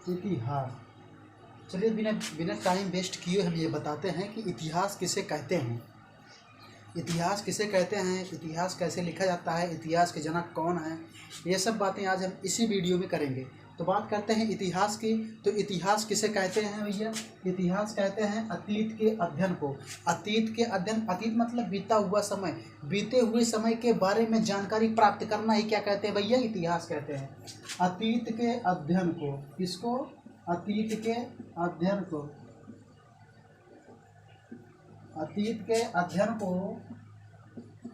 इतिहास। चलिए बिना बिना टाइम वेस्ट किए हम ये बताते हैं कि इतिहास किसे कहते हैं। इतिहास किसे कहते हैं, इतिहास कैसे लिखा जाता है, इतिहास के जनक कौन हैं, ये सब बातें आज हम इसी वीडियो में करेंगे। तो बात करते हैं इतिहास की। तो इतिहास किसे कहते हैं भैया? इतिहास कहते हैं अतीत के अध्ययन को। अतीत के अध्ययन, अतीत मतलब बीता हुआ समय, बीते हुए समय के बारे में जानकारी प्राप्त करना ही क्या कहते हैं भैया? इतिहास कहते हैं। अतीत के अध्ययन को, किसको? अतीत के अध्ययन को, अतीत के अध्ययन को,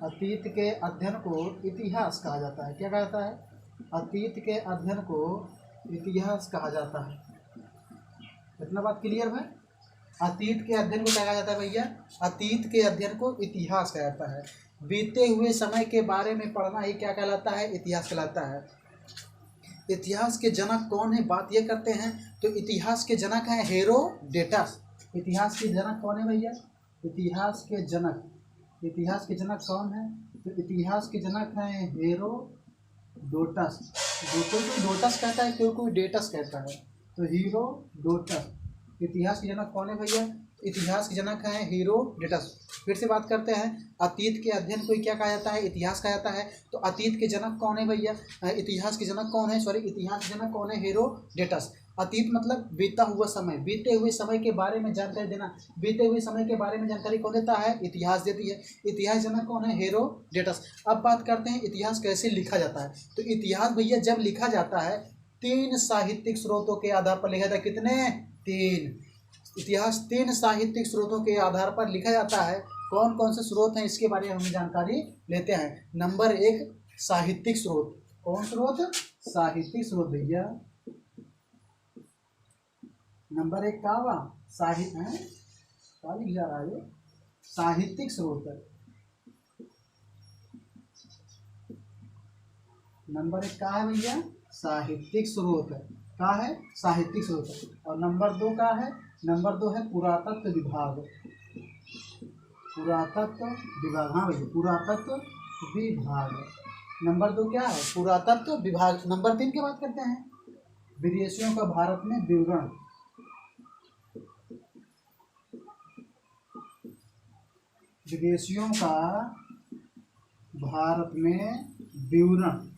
अतीत के अध्ययन को इतिहास कहा जाता है। क्या कहता है? अतीत के अध्ययन को इतिहास कहा जाता है। इतना बात क्लियर है? अतीत के अध्ययन को क्या कहा जाता है भैया? अतीत के अध्ययन को इतिहास कहा जाता है। बीते हुए समय के बारे में पढ़ना ही क्या कहलाता है? इतिहास कहलाता है। इतिहास के जनक कौन है, बात ये करते हैं। तो इतिहास के जनक हैं हेरोडेटस। इतिहास के जनक कौन है भैया? इतिहास के जनक, इतिहास के जनक कौन है? तो इतिहास के जनक हैं हेरोडोटस। कोई डोटस कहता है, कोई डेटस कहता है। तो हेरोडोटस इतिहास के जनक कौन है भैया? इतिहास के जनक हैं हेरोडेटस। फिर से बात करते हैं, अतीत के अध्ययन को क्या कहा जाता है? इतिहास कहा जाता है। तो अतीत के जनक कौन है भैया? इतिहास के जनक कौन है? सॉरी, इतिहास के जनक कौन है? हेरोडेटस। अतीत मतलब बीता हुआ समय, बीते हुए समय के बारे में जानकारी देना। बीते हुए समय के बारे में जानकारी कौन देता है? इतिहास देती है। इतिहास जनक कौन है? हेरोडेटस। अब बात करते हैं इतिहास कैसे लिखा जाता है। तो इतिहास भैया जब लिखा जाता है 3 साहित्यिक स्रोतों के आधार पर लिखा जाता है। कितने? 3। इतिहास 3 साहित्यिक स्रोतों के आधार पर लिखा जाता है। कौन कौन से स्रोत हैं इसके बारे में हम जानकारी लेते हैं। नंबर 1 साहित्यिक स्रोत। कौन स्रोत? साहित्यिक स्रोत भैया। नंबर 1 का हुआ साहित्य है, क्या लिख जा रहा है ये? साहित्यिक स्रोत। नंबर 1 का है भैया साहित्यिक स्रोत। का है? साहित्यिक स्रोत। और नंबर 2 का है? नंबर 2 है पुरातत्व विभाग। पुरातत्व विभाग, हाँ भैया, पुरातत्व विभाग। नंबर 2 क्या है? पुरातत्व विभाग। नंबर 3 की बात करते हैं, विदेशियों का भारत में विवरण। विदेशियों का भारत में विवरण।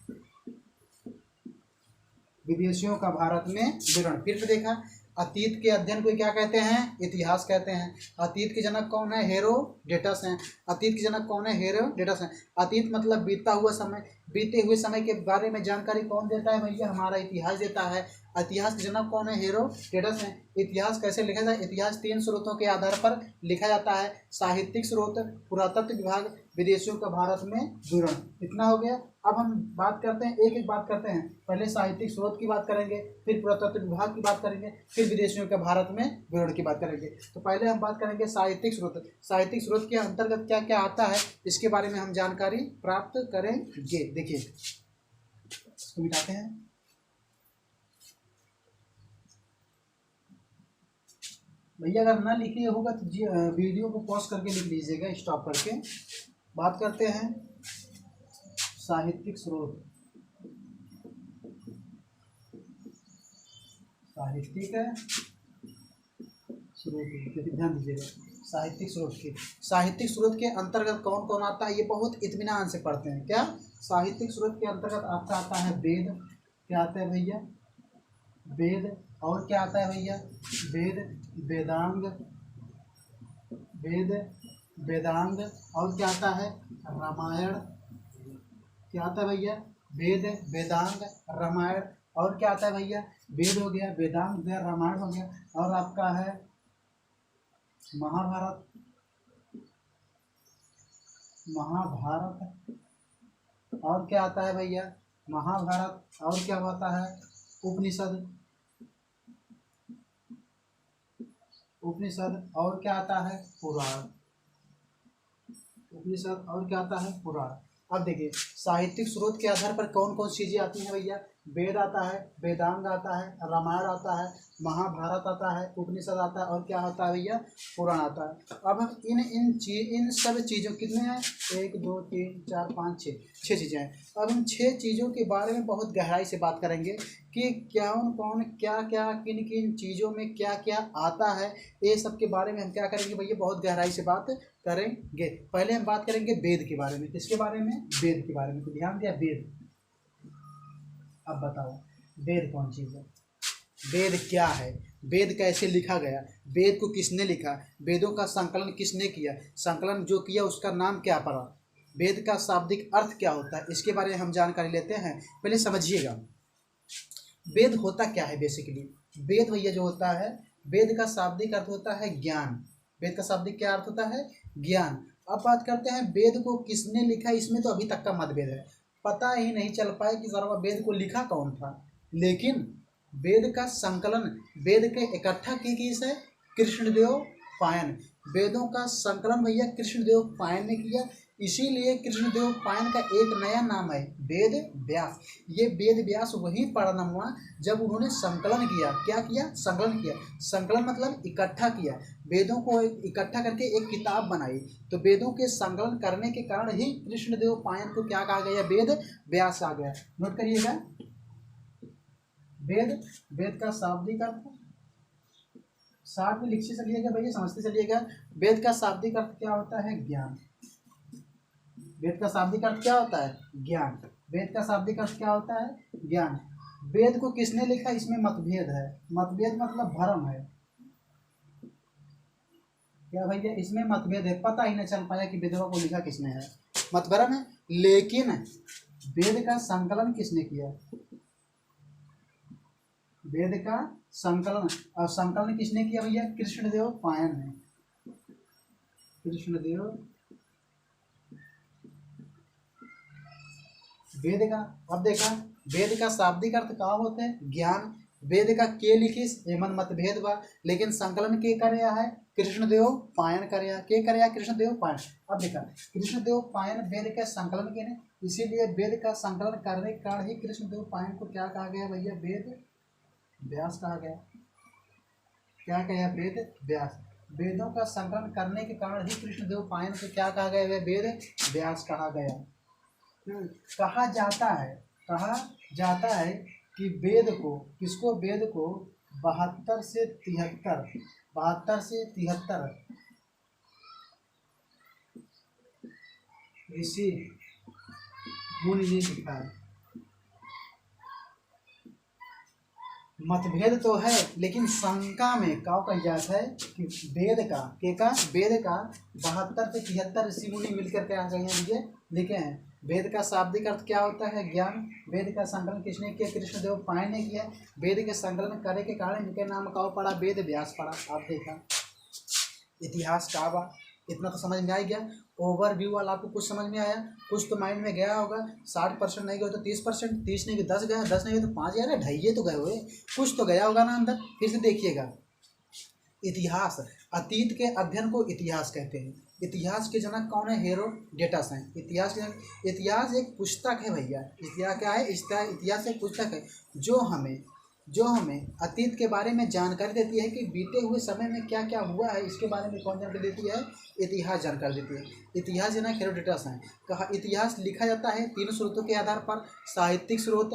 विदेशियों का भारत में विवरण। फिर से देखा, अतीत के अध्ययन को क्या कहते हैं? इतिहास कहते हैं। अतीत के जनक कौन है? हेरोडेटस हैं। अतीत के जनक कौन है? हेरोडेटस हैं। अतीत मतलब बीता हुआ समय, बीते हुए समय के बारे में जानकारी कौन देता है भैया? हमारा इतिहास देता है। इतिहास के जनक कौन है? हेरोडेटस हैं। इतिहास कैसे लिखा जाता है? इतिहास 3 स्रोतों के आधार पर लिखा जाता है। साहित्यिक स्रोत, पुरातत्व विभाग, विदेशियों का भारत में विवरण। इतना हो गया। अब हम बात करते हैं, एक एक बात करते हैं। पहले साहित्यिक स्रोत की बात करेंगे, फिर पुरातत्व विभाग की बात करेंगे, फिर विदेशियों के भारत में विवरण की बात करेंगे। तो पहले हम बात करेंगे साहित्यिक स्रोत। साहित्यिक स्रोत के अंतर्गत क्या क्या आता है, इसके बारे में हम जानकारी प्राप्त करेंगे। देखिए, इसको मिटाते हैं। भैया अगर ना लिखे होगा तो वीडियो को पॉज करके लिख लीजिएगा, स्टॉप करके। बात करते हैं साहित्यिक स्रोत। साहित्यिक स्रोत, ध्यान दीजिएगा, साहित्यिक स्रोत की। साहित्यिक स्रोत के अंतर्गत कौन कौन आता है, ये बहुत इत्मीनान से पढ़ते हैं। क्या? साहित्यिक स्रोत के अंतर्गत आपका आता है वेद। क्या आता है भैया? वेद। और क्या आता है भैया? वेद, वेदांग, वेद, वेदांग। और क्या आता है? रामायण। क्या आता है भैया? वेद, वेदांग, रामायण। और क्या आता है भैया? वेद हो गया, वेदांग हो गया, रामायण हो गया, और आपका है महाभारत। महाभारत। और क्या आता है भैया? महाभारत। और क्या होता है? उपनिषद। उपनिषद। और क्या आता है? पुराण। उपनिषद। और क्या आता है? पुराण। अब देखिए, साहित्यिक स्रोत के आधार पर कौन कौन चीजें आती हैं भैया? वेद आता है, वेदांग आता है, रामायण आता है, महाभारत आता है, उपनिषद आता है, और क्या होता है भैया, पुराण आता है। अब हम इन सब चीज़ों, कितने हैं, 1 2 3 4 5 6 चीज़ें हैं। अब हम 6 चीज़ों के बारे में बहुत गहराई से बात करेंगे कि कौन क्या क्या किन किन चीज़ों में क्या क्या आता है। ये सब के बारे में हम क्या करेंगे भैया, बहुत गहराई से बात करेंगे। पहले हम बात करेंगे वेद के बारे में। किसके बारे में, वेद के बारे में। तो ध्यान दिया, वेद। अब बताओ वेद कौन चीज़ है, वेद क्या है, वेद कैसे लिखा गया, वेद को किसने लिखा, वेदों का संकलन किसने किया, संकलन जो किया उसका नाम क्या पड़ा, वेद का शाब्दिक अर्थ क्या होता है, इसके बारे में हम जानकारी लेते हैं। पहले समझिएगा वेद होता क्या है। बेसिकली वेद भैया जो होता है, वेद का शाब्दिक अर्थ होता है ज्ञान। वेद का शाब्दिक क्या अर्थ होता है, ज्ञान। अब बात करते हैं वेद को किसने लिखा, इसमें तो अभी तक का मतभेद है। पता ही नहीं चल पाया कि जरा वेद को लिखा कौन था, लेकिन वेद का संकलन, वेद के इकट्ठा की किस है, कृष्णदेव पायन। वेदों का संकलन भैया कृष्णदेव पायन ने किया, इसीलिए कृष्णदेव पायन का एक नया नाम है वेद व्यास। ये वेद व्यास वही परिणाम हुआ जब उन्होंने संकलन किया। क्या किया, संकलन किया। संकलन मतलब इकट्ठा किया, वेदों को इकट्ठा करके एक किताब बनाई। तो वेदों के संकलन करने के कारण ही कृष्णदेव पायन को क्या कहा गया, वेद व्यास आ गया। नोट करिएगा, वेद, वेद का शाब्दिक अर्थ, साथ में लिखते चलिएगा भैया, समझते चलिएगा। वेद का शाब्दिक अर्थ क्या होता है, ज्ञान। वेद का शाब्दिक अर्थ क्या होता है, ज्ञान। वेद का शाब्दिक अर्थ क्या होता है, ज्ञान। वेद को किसने लिखा, इसमें मतभेद है। मतभेद मतलब भ्रम है। क्या भैया, इसमें मतभेद है, पता ही नहीं चल पाया कि वेदों को लिखा किसने है, मतभ्रम है। लेकिन वेद का संकलन किसने किया, वेद का संकलन, और संकलन किसने किया भैया, कृष्णदेव पायन ने। कृष्णदेव वेद का, अब देखा वेद का शाब्दिक अर्थ क्या होते हैं, ज्ञान। वेद का के लिखिस एमन मतभेद बा, लेकिन संकलन के करया है, कृष्णदेव पायन करया, के करया, कृष्णदेव पायन। अब देखा कृष्णदेव पायन वेद के संकलन के ने, इसीलिए वेद का संकलन करने के कारण ही कृष्णदेव पायन को क्या कहा गया भैया, वेद व्यास कहा गया। क्या कहा, वेद व्यास। वेदों का संकलन करने के कारण ही कृष्णदेव पायन को क्या कहा गया, वेद व्यास कहा गया। कहा जाता है, कहा जाता है कि वेद को, किसको, वेद को 72 से 73 ऋषि मुनि ने लिखा है। मतभेद तो है, लेकिन शंका में क्या कही जाता है कि वेद का, वेद का 72 से 73 ऋषि मुनि मिलकर क्या कहेंगे, लिखे हैं। वेद का शाब्दिक अर्थ क्या होता है, ज्ञान। वेद का संकलन किसने किया, कृष्णदेव पायन ने किया। वेद के संकलन करने के कारण इनके नाम का पड़ा, वेद व्यास पड़ा। आप देखा इतिहास का बा, इतना तो समझ में आ गया। ओवरव्यू वाला आपको कुछ समझ में आया, कुछ तो माइंड में गया होगा। 60% नहीं गए तो 30%, 30 नहीं गए 10 गया, 10 नहीं गए तो 5 गया, ढाई तो गए हुए, कुछ तो गया होगा ना अंदर। फिर से देखिएगा, इतिहास, अतीत के अध्ययन को इतिहास कहते हैं। इतिहास के जनक कौन है, हेरोडोटस हैं। इतिहास के, इतिहास एक पुस्तक है भैया। इतिहास क्या है, इतिहास एक पुस्तक है जो हमें अतीत के बारे में जानकारी देती है कि बीते हुए समय में क्या क्या हुआ है, इसके बारे में कौन जानकारी देती है, इतिहास जानकारी देती है। इतिहास जनक हेरोडोटस हैं। कहा इतिहास लिखा जाता है 3 स्रोतों के आधार पर, साहित्यिक स्रोत,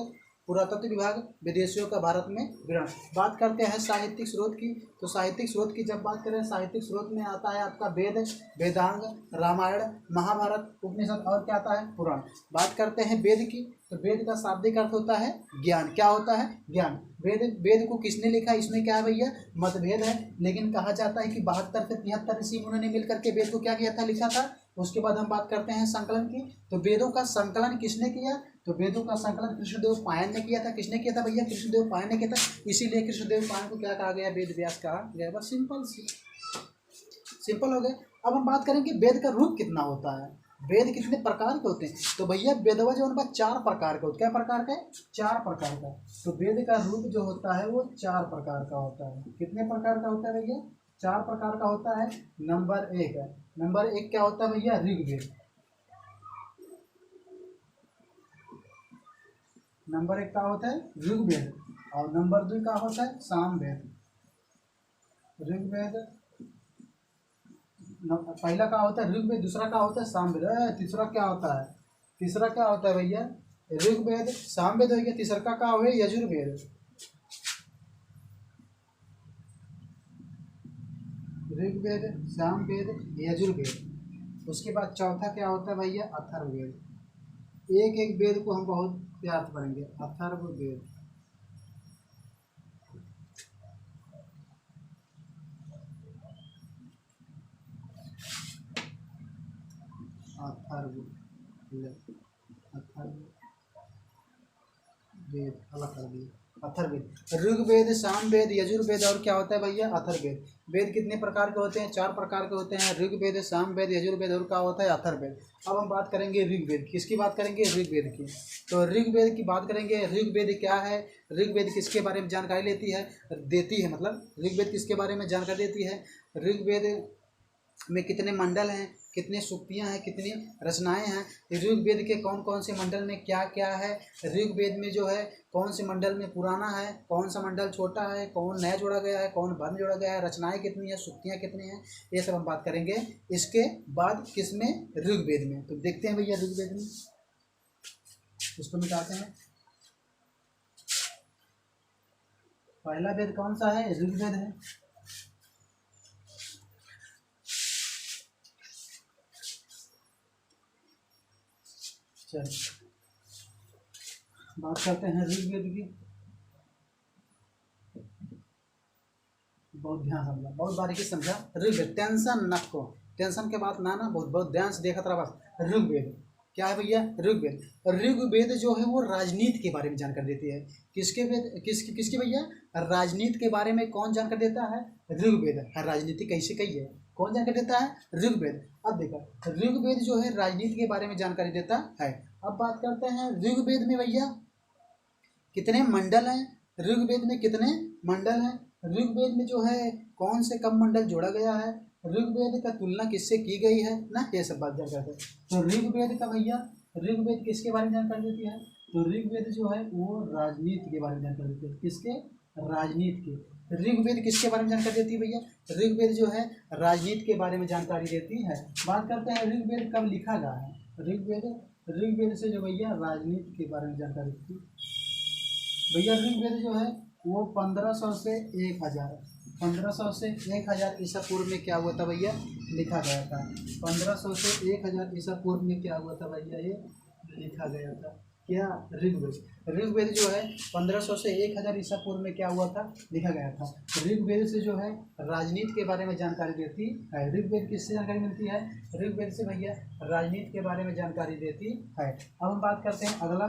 पुरातत्व विभाग, विदेशियों का भारत में विवरण। बात करते हैं साहित्यिक स्रोत की, तो साहित्यिक स्रोत की जब बात करें, साहित्यिक स्रोत में आता है आपका वेद, वेदांग, रामायण, महाभारत, उपनिषद, और क्या आता है, पुराण। बात करते हैं वेद की, तो वेद का शाब्दिक अर्थ होता है ज्ञान। क्या होता है, ज्ञान। वेद को किसने लिखा, इसमें क्या है भैया, मतभेद है, लेकिन कहा जाता है कि 72 से 73 ऋषि मुनि ने मिलकर के वेद को क्या किया था, लिखा था। उसके बाद हम बात करते हैं संकलन की, तो वेदों का संकलन किसने किया, तो वेदों का संकलन कृष्णदेव पायन ने किया था। किसने किया था भैया, कृष्णदेव पायन ने किया था, इसीलिए कृष्णदेव पायन को क्या कहा गया, वेद व्यास कहा गया। बस सिंपल हो गया। अब हम बात करें कि वेद का रूप कितना होता है, वेद कितने प्रकार के होते हैं। तो भैया वेदवा जो उनका 4 प्रकार का होता है। क्या प्रकार का है, 4 प्रकार का। तो वेद का रूप जो होता है वो 4 प्रकार का होता है। कितने प्रकार का होता है भैया, 4 प्रकार का होता है। नंबर एक क्या होता है भैया, ऋग्वेद। नंबर 1 का होता है ऋग्वेद और नंबर 2 का होता है सामवेद। ऋग्वेद पहला का होता है ऋग्वेद, दूसरा का होता है सामवेद। तीसरा क्या होता है? तीसरा क्या होता है भैया? ऋग्वेद, सामवेद हो गया, तीसरा का हो गया यजुर्वेद। ऋग्वेद, सामवेद, यजुर्वेद। उसके बाद चौथा क्या होता है भैया? अथर्ववेद। एक एक वेद को हम बहुत प्यार से पढ़ेंगे। अथर्ववेद, अथर्ववेद, अथर्ववेद अलग कर दिए। अथर्ववेद, ऋग्वेद, सामवेद, यजुर्वेद और क्या होता है भैया? अथर्ववेद। वेद कितने प्रकार के होते हैं? 4 प्रकार के होते हैं। ऋग्वेद, सामवेद, यजुर्वेद और क्या होता है? अथर्ववेद। अब हम बात करेंगे ऋग्वेद। किसकी बात करेंगे? ऋग्वेद की। तो ऋग्वेद की बात करेंगे। ऋग्वेद क्या है? ऋग्वेद किसके बारे में जानकारी देती है, मतलब ऋग्वेद किसके बारे में जानकारी देती है? ऋग्वेद में कितने मंडल हैं, कितने सूक्तियाँ हैं, कितनी रचनाएं हैं, ऋग्वेद के कौन कौन से मंडल में क्या क्या है, ऋग्वेद में जो है कौन से मंडल में पुराना है, कौन सा मंडल छोटा है, कौन नया जोड़ा गया है, कौन भद्र जोड़ा गया है, रचनाएं कितनी है, सूक्तियाँ कितनी हैं, ये सब हम बात करेंगे। इसके बाद किसमें? ऋग्वेद में। तो देखते हैं भैया ऋग्वेद में, इसको मिटाते हैं। पहला वेद कौन सा है? ऋग्वेद है। चलिए बात करते हैं ऋग्वेद की। बहुत ध्यान समझा, बहुत बारीकी समझा। ऋग्वेद, टेंशन न को, टेंशन के बाद ना बहुत बहुत ध्यान से देखा था बस। ऋग्वेद क्या है भैया? ऋग्वेद। ऋग्वेद जो है वो राजनीति के बारे में जानकारी देती है। किसके वेद? किसकी भैया? राजनीति के बारे में कौन जानकारी देता है? ऋग्वेद। राजनीति कैसे कही है, कौन जानकारी देता है? ऋग्वेद। अब देखा, ऋग्वेद जो है राजनीति के बारे में जानकारी देता है। अब बात करते हैं ऋग्वेद में भैया कितने मंडल हैं? ऋग्वेद में कितने मंडल हैं? ऋग्वेद में जो है कौन से कम मंडल जोड़ा गया है? ऋग्वेद का तुलना किससे की गई है ना, ये सब बात जानकारी है। तो ऋग्वेद का भैया, ऋग्वेद किसके बारे में जानकारी देती है? तो ऋग्वेद जो है वो राजनीति के बारे में जानकारी देती है। किसके? राजनीति के। ऋग्वेद किसके बारे में जानकारी देती है भैया? ऋग्वेद जो है राजनीति के बारे में जानकारी देती है। बात करते हैं ऋग्वेद कब लिखा गया है। ऋग्वेद से जो भैया राजनीति के बारे में जानकारी देती है भैया। ऋग्वेद जो है वो 1500 से 1000, 1500 से 1000 ईसा पूर्व में क्या हुआ था भैया? लिखा गया था। 1500 से 1000 ईसा पूर्व में क्या हुआ था भैया? ये लिखा गया था। क्या? ऋग्वेद जो है 1500 से 1000 ईसा पूर्व में क्या हुआ था? लिखा गया था। ऋग्वेद से जो है राजनीति के बारे में जानकारी देती है। ऋग्वेद किससे जानकारी मिलती है? ऋग्वेद से भैया राजनीति के बारे में जानकारी देती है। अब हम बात करते हैं अगला,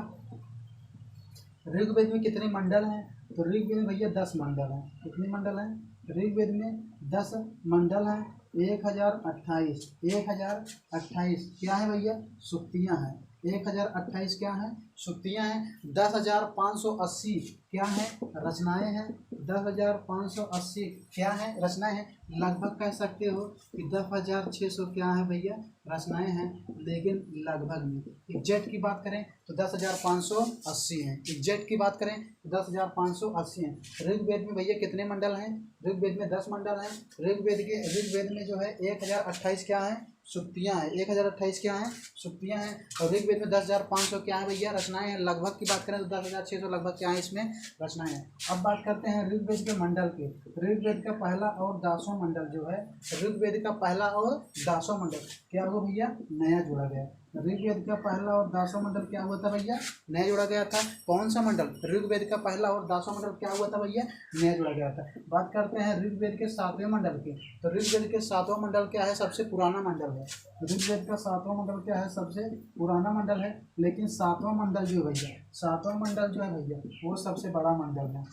ऋग्वेद में कितने मंडल हैं? तो ऋग्वेद में भैया 10 मंडल हैं। कितने मंडल हैं? ऋग्वेद में 10 मंडल हैं। 1028, 1028 क्या है भैया? सूक्तियाँ हैं। 1028 क्या है? सूक्तियाँ हैं। 10,580 क्या है? रचनाएं हैं। 10,580 क्या है? रचनाएं हैं। लगभग कह सकते हो कि 10,600 क्या है भैया? रचनाएं हैं, लेकिन लगभग में। एग्जैक्ट की बात करें तो 10,580 हैं। एग्जैक्ट की बात करें तो 10,580 हैं। ऋग्वेद में भैया कितने मंडल हैं? ऋग्वेद में 10 मंडल हैं। ऋग्वेद में जो है 1028 क्या है? सूक्तियाँ हैं। 1028 क्या है? सूक्तियाँ हैं। और ऋग्वेद में 10,500 क्या है भैया? रचनाएं हैं। लगभग की बात करें तो 10,600 लगभग क्या है इसमें? रचनाएं हैं। अब बात करते हैं ऋग्वेद के मंडल के। ऋग्वेद का पहला और 10वां मंडल जो है, ऋग्वेद का पहला और 10वां मंडल क्या हुआ भैया? नया जोड़ा गया। ऋग्वेद का पहला और 10वां मंडल क्या हुआ था भैया? नया जोड़ा गया था। कौन सा मंडल? ऋग्वेद का पहला और 10वां मंडल क्या हुआ था भैया? नया जोड़ा गया था। बात करते हैं ऋग्वेद के 7वें मंडल की। तो ऋग्वेद के 7वां मंडल क्या है? सबसे पुराना मंडल है। ऋग्वेद का 7वां मंडल क्या है? सबसे पुराना मंडल है। लेकिन 7वां मंडल जो भैया, 7वां मंडल जो है भैया वो सबसे बड़ा मंडल है।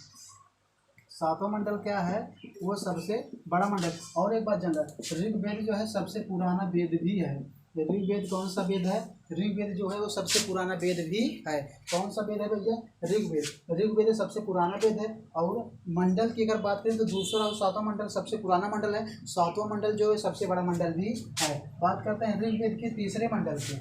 7वां मंडल क्या है? वो सबसे बड़ा मंडल। और एक बात जानना, ऋग्वेद जो है सबसे पुराना वेद भी है। ऋग्वेद कौन सा वेद है? ऋग्वेद जो है वो सबसे पुराना वेद भी है। कौन सा वेद है भैया? ऋग्वेद। ऋग्वेद सबसे पुराना वेद है। और मंडल की अगर बात करें तो दूसरा और 7वां मंडल सबसे पुराना मंडल है। 7वां मंडल जो है सबसे बड़ा मंडल भी है। बात करते हैं ऋग्वेद के तीसरे मंडल की।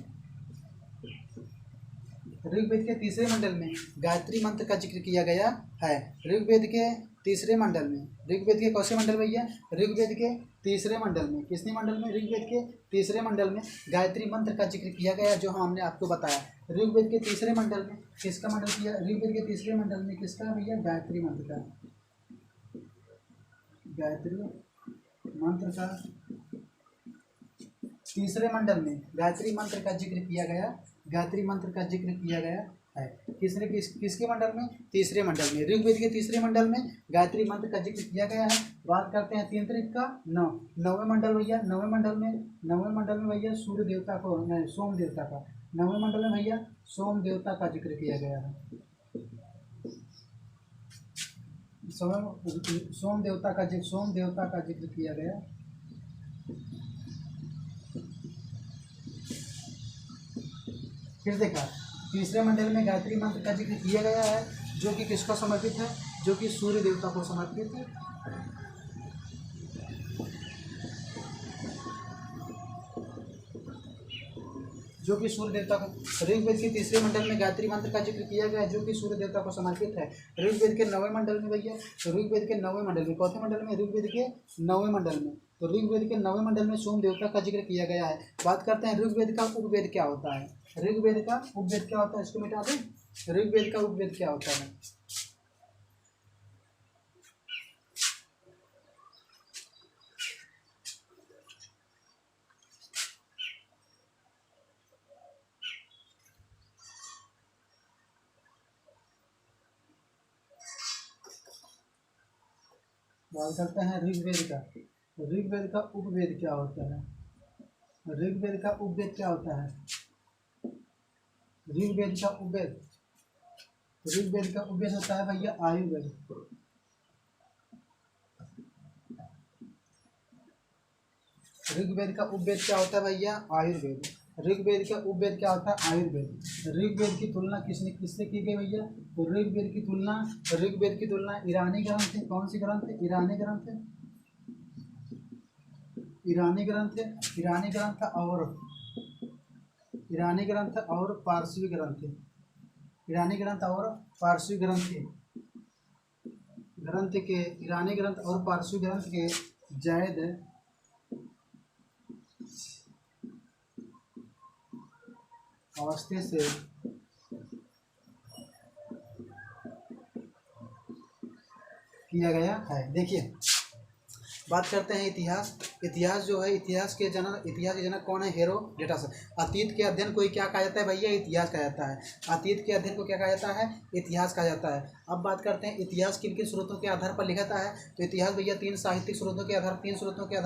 ऋग्वेद के तीसरे मंडल में गायत्री मंत्र का जिक्र किया गया है। ऋग्वेद के तीसरे मंडल में, ऋग्वेद के कौन से मंडल भैया? ऋग्वेद के तीसरे मंडल में, किसने मंडल में? ऋग्वेद के तीसरे मंडल में गायत्री मंत्र का जिक्र किया गया, जो हमने आपको बताया। ऋग्वेद के तीसरे मंडल में किसका मंडल किया? ऋग्वेद के तीसरे मंडल में किसका भैया? गायत्री मंत्र का, गायत्री मंत्र का तीसरे मंडल में गायत्री मंत्र का जिक्र किया गया, गायत्री मंत्र का जिक्र किया गया है। किसके मंडल में? तीसरे मंडल में। ऋग्वेद के तीसरे मंडल में गायत्री मंत्र का जिक्र किया गया है। बात करते हैं 3 तरीक का नौवें मंडल भैया। नौवें मंडल में भैया सूर्य देवता को, सोम देवता का, नौवें मंडल में भैया सोम देवता का जिक्र किया गया है। सोम देवता का जिक्र किया गया। फिर देखा, तीसरे मंडल में गायत्री मंत्र का जिक्र किया गया है, जो कि किसको समर्पित है? जो कि सूर्य देवता को समर्पित है। जो कि सूर्य देवता को, ऋग्वेद के तीसरे मंडल में गायत्री मंत्र का जिक्र किया गया है, जो कि सूर्य देवता को समर्पित है। ऋग्वेद के 9वें मंडल में भैया, ऋग्वेद के 9वें मंडल में, कौन मंडल में? ऋग्वेद के 9वें मंडल में। तो ऋग्वेद के 9वें मंडल में सोम देवता का जिक्र किया गया है। बात करते हैं ऋग्वेद का उपवेद क्या होता है। ऋग्वेद का उपवेद क्या होता है? इसको मिटा दें। ऋग्वेद का उपवेद क्या होता है? बात करते हैं ऋग्वेद का। ऋग्वेद का उपवेद क्या होता है? ऋग्वेद का उपवेद क्या होता है? ऋग्वेद का उपवेद, ऋग्वेद का उपवेद होता है भैया आयुर्वेद। ऋग्वेद का उपवेद क्या होता है भैया? आयुर्वेद। ऋग्वेद का उपवेद क्या होता है? आयुर्वेद। ऋग्वेद की तुलना किससे की गई भैया? तो ऋग्वेद की तुलना ईरानी ग्रंथ है। कौन सी ग्रंथ है? ईरानी ग्रंथ है। ईरानी ग्रंथ और पारसी ग्रंथ है। ईरानी ग्रंथ और पारसी ग्रंथ के ईरानी ग्रंथ और पारसी ग्रंथ के जैद अवस्थे से किया गया है। देखिए, बात करते हैं इतिहास जो है, इतिहास के जनक कौन है? हेरोडोटस। अतीत के अध्ययन को क्या कहा जाता है भैया? इतिहास कहा जाता है। अतीत के अध्ययन को क्या कहा जाता है? इतिहास कहा जाता है। अब बात करते हैं इतिहास किन किन स्रोतों के आधार पर लिखा जाता है। तो इतिहास भैया 3 साहित्यिक स्रोतों के आधार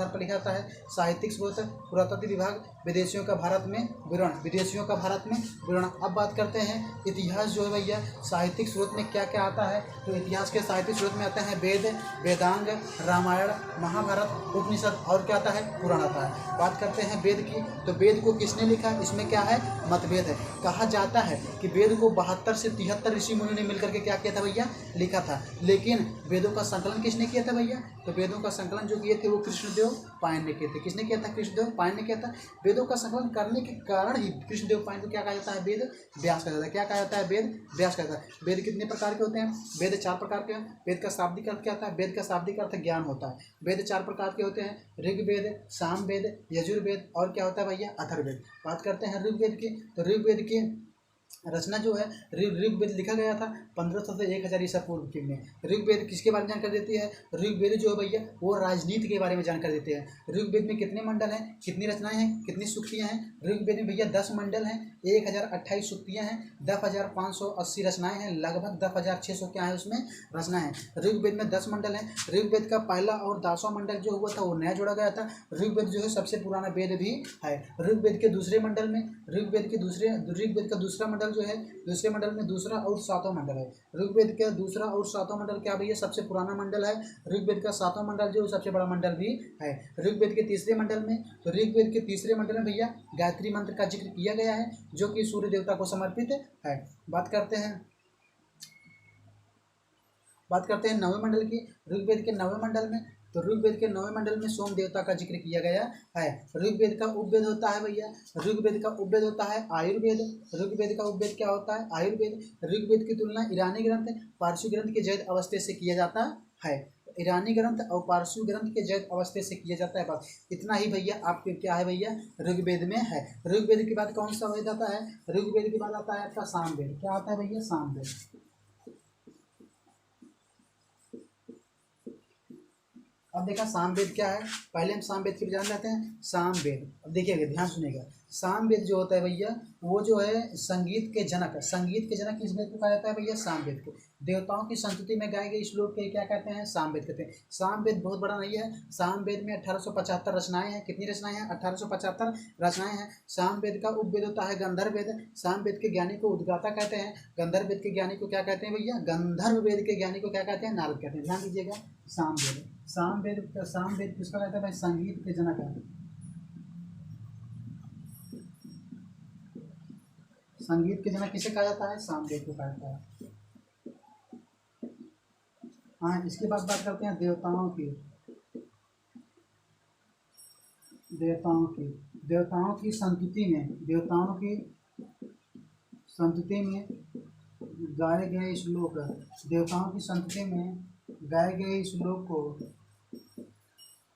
पर लिखा जाता है। साहित्यिक स्रोत, पुरातत्व विभाग, विदेशियों का भारत में विवरण। अब बात करते हैं इतिहास जो है भैया साहित्यिक स्रोत में क्या क्या आता है। तो इतिहास के साहित्यिक स्रोत में आता है वेद, वेदांग, रामायण, महाभारत, उपनिषद और क्या आता है? पुराण आता है। बात करते हैं वेद की, तो वेद को किसने लिखा? इसमें क्या है? मतभेद है। कहा जाता है कि वेद को 72 से 73 ऋषि मुनि ने मिलकर के क्या किया था भैया? लिखा था। लेकिन वेदों का संकलन किसने किया था भैया? तो वेदों का संकलन जो किए थे वो कृष्णदेव पायन ने किए थे। किसने किया था? कृष्णदेव पायन ने किया था। वेदों का संकलन करने के कारण ही कृष्णदेव पायन को क्या कहा जाता है? वेद व्यास कहा जाता है। क्या कहा जाता है? वेद व्यास कहा जाता है। वेद कितने प्रकार के होते हैं? वेद 4 प्रकार के हैं। वेद का शाब्दिक अर्थ क्या होता है? वेद का शाब्दिक अर्थ ज्ञान होता है। वेद 4 प्रकार के होते हैं, ऋग्वेद, सामवेद, यजुर्वेद और क्या होता है भैया? अथर्ववेद। बात करते हैं ऋग्वेद की, तो ऋग्वेद की रचना जो है, ऋग्वेद लिखा गया था 1500 से 1000 ईसा पूर्व में। ऋग्वेद किसके बारे में जानकारी देती है? ऋग्वेद जो है भैया वो राजनीति के बारे में जानकारी देते हैं। ऋग्वेद में कितने मंडल हैं, कितनी रचनाएं हैं, कितनी सूक्तियां हैं? ऋग्वेद में भैया 10 मंडल हैं, 1028 सूक्तियां हैं, 10,580 रचनाएं हैं, लगभग 10,600 क्या है उसमें? रचनाएं हैं। ऋग्वेद में 10 मंडल हैं। ऋग्वेद का पहला और 10वां मंडल जो हुआ था वो नया जोड़ा गया था। ऋग्वेद जो है सबसे पुराना वेद भी है। ऋग्वेद के दूसरे मंडल में, ऋग्वेद का दूसरा मंडल जो है, दूसरे मंडल में दूसरा और 7वां मंडल है। ऋग्वेद का दूसरा और 7वां मंडल क्या भैया? सबसे पुराना मंडल है। ऋग्वेद का 7वां मंडल जो सबसे बड़ा मंडल भी है। ऋग्वेद के तीसरे मंडल में, तो ऋग्वेद के तीसरे मंडल में भैया गायत्री मंत्र का जिक्र किया गया है, जो कि सूर्य देवता को समर्पित है। बात करते हैं 9वें मंडल की। ऋग्वेद के 9वें मंडल में तो ऋग्वेद के 9वें मंडल में सोम देवता का जिक्र किया गया है। ऋग्वेद का उपवेद होता है भैया, ऋग्वेद का उपवेद होता है आयुर्वेद। ऋग्वेद का उपवेद क्या होता है? आयुर्वेद। ऋग्वेद की तुलना ईरानी ग्रंथ पारसी ग्रंथ के जैद अवस्थे से किया जाता है। ईरानी ग्रंथ और पारसी ग्रंथ के जैद अवस्थे से किया जाता है। बस इतना ही भैया आपके क्या है भैया, ऋग्वेद में है। ऋग्वेद के बाद कौन सा वेद आता है? ऋग्वेद के बाद आता है आपका सामवेद। क्या आता है भैया? सामवेद। अब देखा सामवेद क्या है, पहले हम सामवेद के जान लेते हैं। सामवेद, अब देखिएगा, ध्यान सुनिएगा। सामवेद जो होता है भैया, वो जो है संगीत के जनक, संगीत के जनक किस वेद को कहा जाता है भैया? सामवेद को। देवताओं की संस्तुति में गाए गए श्लोक के क्या कहते हैं? सामवेद कहते हैं। सामवेद बहुत बड़ा नहीं है। सामवेद में 1875 रचनाएं हैं। कितनी रचनाएं हैं? 1875 रचनाएं हैं। सामवेद का उपवेद होता है गंधर्व वेद। सामवेद के ज्ञानी को उद्गाता कहते हैं। गंधर्व वेद के ज्ञानी को क्या कहते हैं भैया? गंधर्व वेद के ज्ञानी को क्या कहते हैं? नारद कहते हैं। ध्यान दीजिएगा, सामवेद। सामवेद किसका कहता है भाई? संगीत के जनक है। संगीत के जनक किसे कहा जाता है? सामवेद को कहा जाता है। हाँ, इसके बाद बात करते हैं देवताओं की। देवताओं की संतुति में, देवताओं की संतुति में गाए गए श्लोक, देवताओं की संतुति में गाए गए श्लोक को,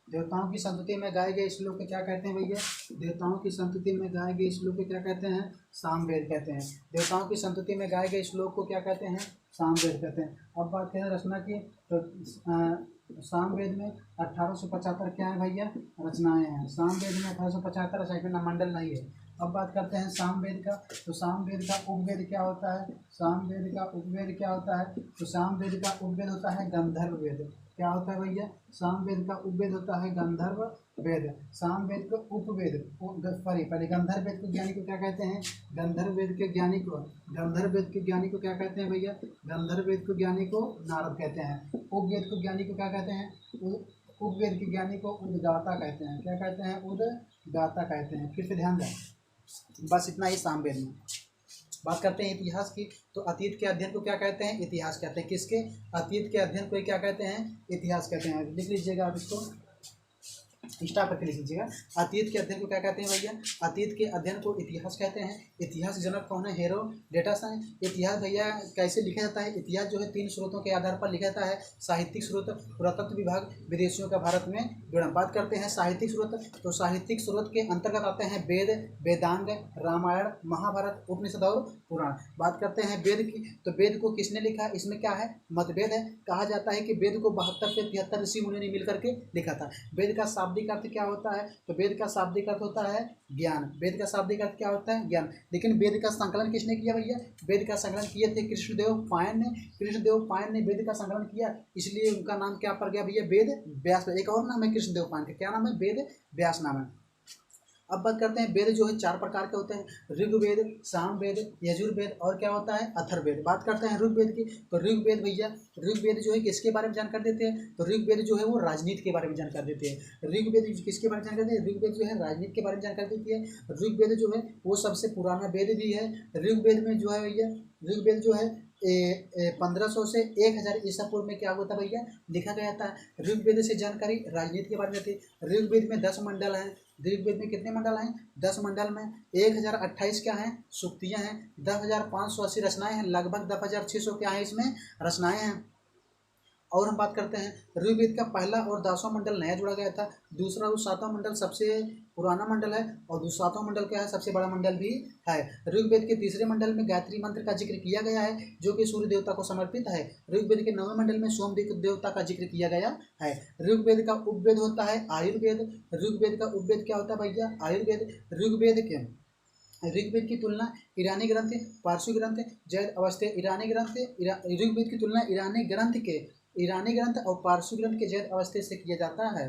देवताओं की संतुति में गाए गए श्लोक को क्या कहते हैं भैया? देवताओं की संतुति में गाए गए श्लोक को क्या कहते हैं? सामवेद कहते हैं। देवताओं की संतुति में गाए गए श्लोक को क्या कहते हैं? सामवेद कहते हैं। अब बात करें रचना की, तो सामवेद में 1875 क्या है भैया? रचनाएं हैं। सामवेद में 1875 रचनाएं, मंडल नहीं है। अब बात करते हैं सामवेद का। तो सामवेद का उपवेद क्या होता है? सामवेद का उपवेद क्या होता है? तो सामवेद का उपवेद होता है गंधर्व वेद। क्या होता है भैया? सामवेद का उपवेद होता है गंधर्व वेद। सामवेद का उपवेद, सॉरी, पहले गंधर्व वेद के ज्ञानी को क्या कहते हैं? गंधर्व वेद के ज्ञानी को, गंधर्व वेद के ज्ञानी को क्या कहते हैं भैया? गंधर्व वेद के ज्ञानी को नारद कहते हैं। उपवेद को ज्ञानी को क्या कहते हैं? उपवेद के ज्ञानी को उद्गाता कहते हैं। क्या कहते हैं? उद्गाता कहते हैं। फिर से ध्यान दें, बस इतना ही सामवेद में। बात करते हैं इतिहास की। तो अतीत के अध्ययन को क्या कहते हैं? इतिहास कहते हैं। किसके? अतीत के अध्ययन को क्या कहते हैं? इतिहास कहते हैं। लिख लीजिएगा आप इसको, स्टार करके लिख लीजिएगा। अतीत के अध्ययन को क्या कहते हैं भैया? अतीत के अध्ययन को इतिहास कहते हैं। इतिहास जनक कौन है? हेरोडेटस है। इतिहास भैया कैसे लिखा जाता है? इतिहास जो है 3 स्रोतों के आधार पर लिखा जाता है। साहित्यिक स्रोत, पुरातत्व विभाग, विदेशियों का भारत में विवरण। बात करते हैं साहित्यिक स्रोत। तो साहित्यिक स्रोत के अंतर्गत आते हैं वेद, वेदांग, रामायण, महाभारत, उपनिषद और पुराण। बात करते हैं वेद की। तो वेद को किसने लिखा? इसमें क्या है? मतभेद है। कहा जाता है कि वेद को 72 से 73 ऋषि मुनि ने मिलकर के लिखा था। वेद का शाब्दिक अर्थ क्या होता है? तो वेद का शाब्दिक अर्थ होता है ज्ञान। वेद का शाब्दिक अर्थ क्या होता है? ज्ञान। लेकिन वेद का संकलन किसने किया भैया? वेद का संकलन किए थे कृष्णदेव पायन ने। कृष्णदेव पायन ने वेद का संकलन किया, इसलिए उनका नाम क्या पड़ गया भैया? वेद व्यास। एक और नाम है कृष्णदेव पायन का, क्या नाम है? वेद व्यास नाम है। अब बात करते हैं वेद जो है 4 प्रकार के होते हैं। ऋग्वेद, सामवेद, यजुर्वेद और क्या होता है? अथर्ववेद। बात करते हैं ऋग्वेद की। तो ऋग्वेद भैया, ऋग्वेद जो है किसके बारे में जानकारी देते हैं? तो ऋग्वेद जो है वो राजनीति के बारे में जानकारी देते हैं। ऋग्वेद किसके बारे में जानकारी देते हैं? ऋग्वेद जो है राजनीति के बारे में जानकारी देती है। ऋग्वेद जो है वो सबसे पुराना वेद भी है। ऋग्वेद में जो है भैया, ऋग्वेद जो है 1500 से 1000 ईसा पूर्व में क्या होता है भैया? लिखा गया था। ऋग्वेद से जानकारी राजनीति के बारे में देती है। ऋग्वेद में 10 मंडल हैं। ऋग्वेद में कितने मंडल हैं? 10 मंडल में 1028 क्या हैं? सूक्तियाँ हैं। 10,580 रचनाएं हैं। लगभग 10,600 क्या है इसमें? रचनाएं हैं। और हम बात करते हैं ऋग्वेद का पहला और 10वां मंडल नया जोड़ा गया था। दूसरा और 7वां मंडल सबसे पुराना मंडल है, और 7वां मंडल क्या है? सबसे बड़ा मंडल भी है। ऋग्वेद के तीसरे मंडल में गायत्री मंत्र का जिक्र किया गया है, जो कि सूर्य देवता को समर्पित है। ऋग्वेद के 9वें मंडल में सोम देवता का जिक्र किया गया है। ऋग्वेद का उपवेद होता है आयुर्वेद। ऋग्वेद का उपवेद क्या होता है भैया? आयुर्वेद। ऋग्वेद की तुलना ईरानी ग्रंथ, पारसी ग्रंथ, जैद अवस्थे ईरानी ग्रंथ, ऋग्वेद की तुलना ईरानी ग्रंथ और पारसी ग्रंथ के जैद अवस्थे से किया जाता है।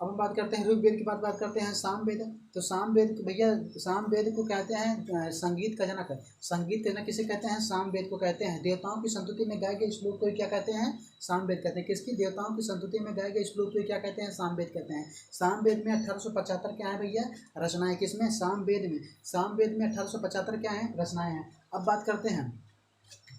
अब हम बात करते हैं ऋग्वेद की बात करते हैं सामवेद। तो सामवेद भैया, सामवेद को कहते हैं संगीत का जनक। संगीत का जनक किसे कहते हैं? सामवेद को कहते हैं। देवताओं की संतुति में गाए गए श्लोक को क्या कहते हैं? सामवेद कहते हैं। किसकी? देवताओं की संतुति में गाए गए श्लोक को क्या कहते हैं? सामवेद कहते हैं। सामवेद में 1875 क्या है भैया? रचनाएं। किसमें? सामवेद में। सामवेद में 1875 क्या है? रचनाएं हैं। अब बात करते हैं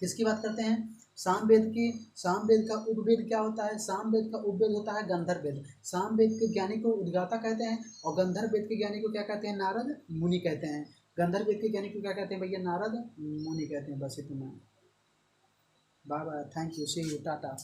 किसकी बात करते हैं? सामवेद का उपवेद क्या होता है? सामवेद का उपवेद होता है गंधर्व वेद। सामवेद के ज्ञानी को उद्गाता कहते हैं और गंधर्व वेद के ज्ञानी को क्या कहते हैं? नारद मुनि कहते हैं। गंधर्व वेद के ज्ञानी को क्या कहते हैं भैया? नारद मुनि कहते हैं। बस इतना। Bye bye, thank you, see you, Tata.